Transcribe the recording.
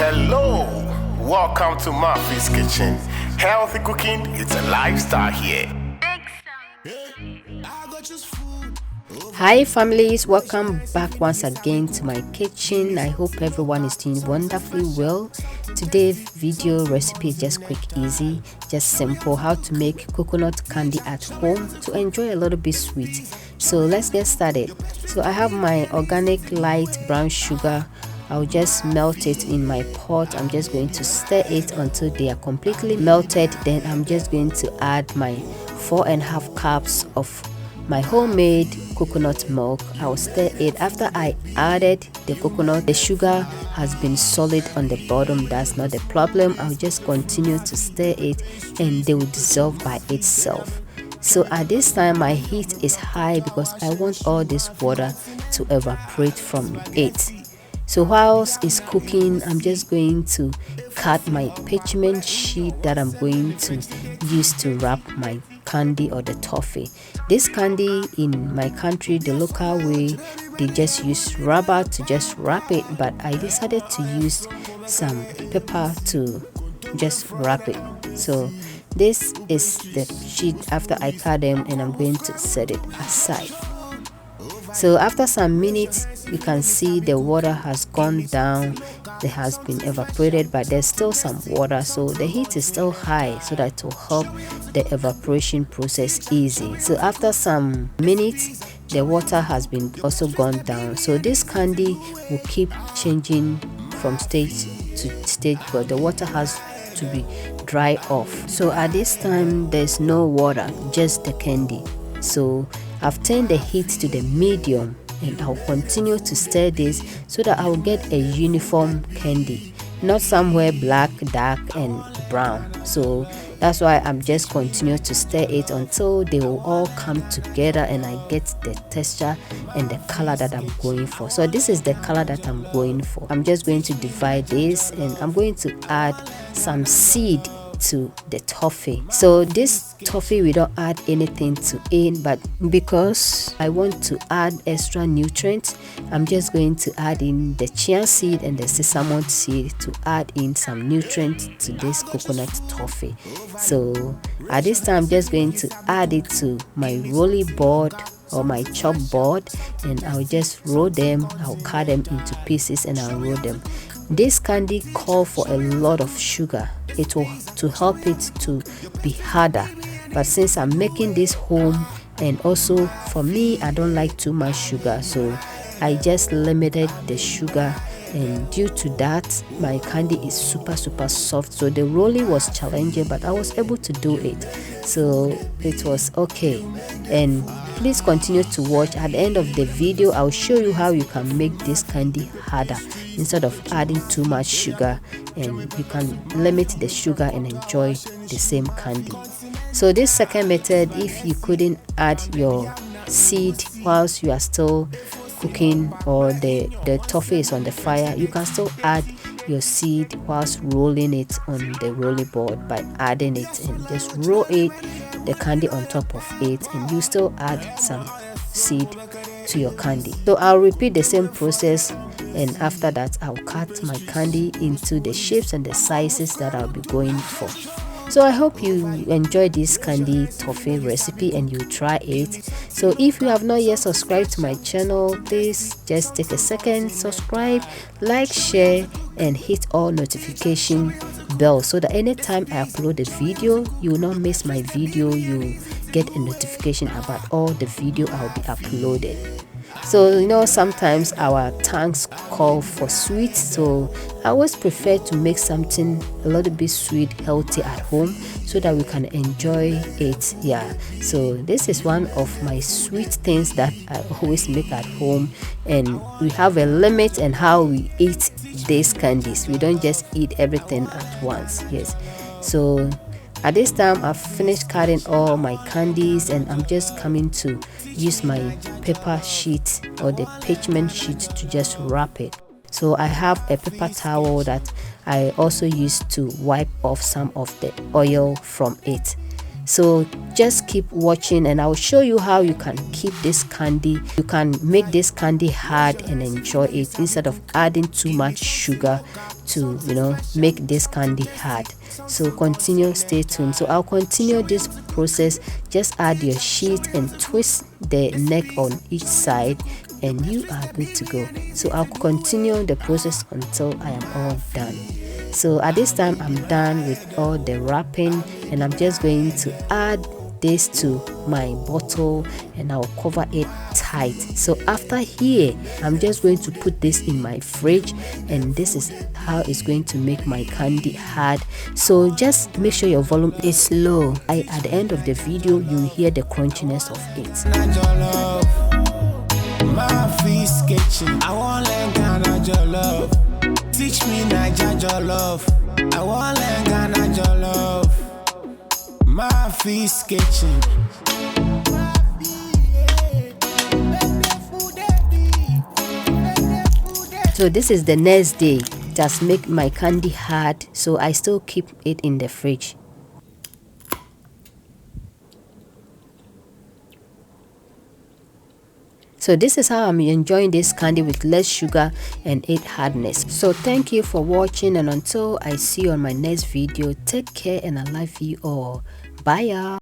Hello, welcome to Maafii's Kitchen. Healthy cooking, it's a lifestyle here. Hi families, welcome back once again to my kitchen. I hope everyone is doing wonderfully well. Today's video recipe is just quick, easy, just simple. How to make coconut candy at home to enjoy a little bit sweet. So let's get started. So I have my organic light brown sugar. I'll just melt it in my pot. I'm just going to stir it until they are completely melted. Then I'm just going to add my 4.5 cups of my homemade coconut milk. I'll stir it. After I added the coconut, the sugar has been solid on the bottom. That's not the problem. I'll just continue to stir it and they will dissolve by itself. So at this time my heat is high because I want all this water to evaporate from it. So whilst it's cooking, I'm just going to cut my parchment sheet that I'm going to use to wrap my candy or the toffee. This candy in my country, the local way, they just use rubber to just wrap it, but I decided to use some paper to just wrap it. So this is the sheet after I cut them, and I'm going to set it aside. So after some minutes, you can see the water has gone down. It has been evaporated, but there's still some water, so the heat is still high so that it will help the evaporation process easy. So after some minutes, the water has been also gone down. So this candy will keep changing from stage to stage, but the water has to be dry off. So at this time there's no water, just the candy. So I've turned the heat to the medium, and I'll continue to stir this so that I'll get a uniform candy, not somewhere black, dark and brown. So that's why I'm just continue to stir it until they will all come together and I get the texture and the color that I'm going for. So this is the color that I'm going for. I'm just going to divide this, and I'm going to add some seed to the toffee. So this toffee, we don't add anything to it, but because I want to add extra nutrients, I'm just going to add in the chia seed and the sesame seed to add in some nutrients to this coconut toffee. So at this time I'm just going to add it to my rolling board or my chop board, and I'll just roll them. I'll cut them into pieces and I'll roll them. This candy calls for a lot of sugar. It will to help it to be harder, but since I'm making this home, and also for me I don't like too much sugar, so I just limited the sugar, and due to that my candy is super soft. So the rolling was challenging, but I was able to do it, so it was okay. And please continue to watch. At the end of the video I'll show you how you can make this candy harder instead of adding too much sugar, and you can limit the sugar and enjoy the same candy. So this second method, if you couldn't add your seed whilst you are still cooking or the toffee is on the fire, you can still add your seed whilst rolling it on the rolling board by adding it, and just roll it, the candy on top of it, and you still add some seed to your candy. So I'll repeat the same process, and after that I'll cut my candy into the shapes and the sizes that I'll be going for. So I hope you enjoyed this candy toffee recipe and you try it. So if you have not yet subscribed to my channel, please just take a second, subscribe, like, share and hit all notification bell so that anytime I upload a video, you will not miss my video. You get a notification about all the video I'll be uploaded. So you know, sometimes our tongues call for sweet, so I always prefer to make something a little bit sweet, healthy at home so that we can enjoy it. Yeah, so this is one of my sweet things that I always make at home, and we have a limit in how we eat these candies. We don't just eat everything at once. Yes, so at this time I've finished cutting all my candies, and I'm just coming to use my paper sheet or the parchment sheet to just wrap it. So I have a paper towel that I also use to wipe off some of the oil from it. So just keep watching and I'll show you how you can keep this candy. You can make this candy hard and enjoy it instead of adding too much sugar to make this candy hard. So continue, stay tuned. So I'll continue this process. Just add your sheet and twist the neck on each side and you are good to go. So I'll continue the process until I am all done. So at this time I'm done with all the wrapping, and I'm just going to add this to my bottle and I'll cover it tight. So after here, I'm just going to put this in my fridge, and this is how it's going to make my candy hard. So just make sure your volume is low. At the end of the video, you hear the crunchiness of it. Maafii's kitchen. I want to learn your love. Teach me Niger love. I want to learn your love. Maafii kitchen. So this is the next day. Just make my candy hard, so I still keep it in the fridge. So this is how I'm enjoying this candy with less sugar and its hardness. So thank you for watching, and until I see you on my next video, take care and I love you all. Bye y'all.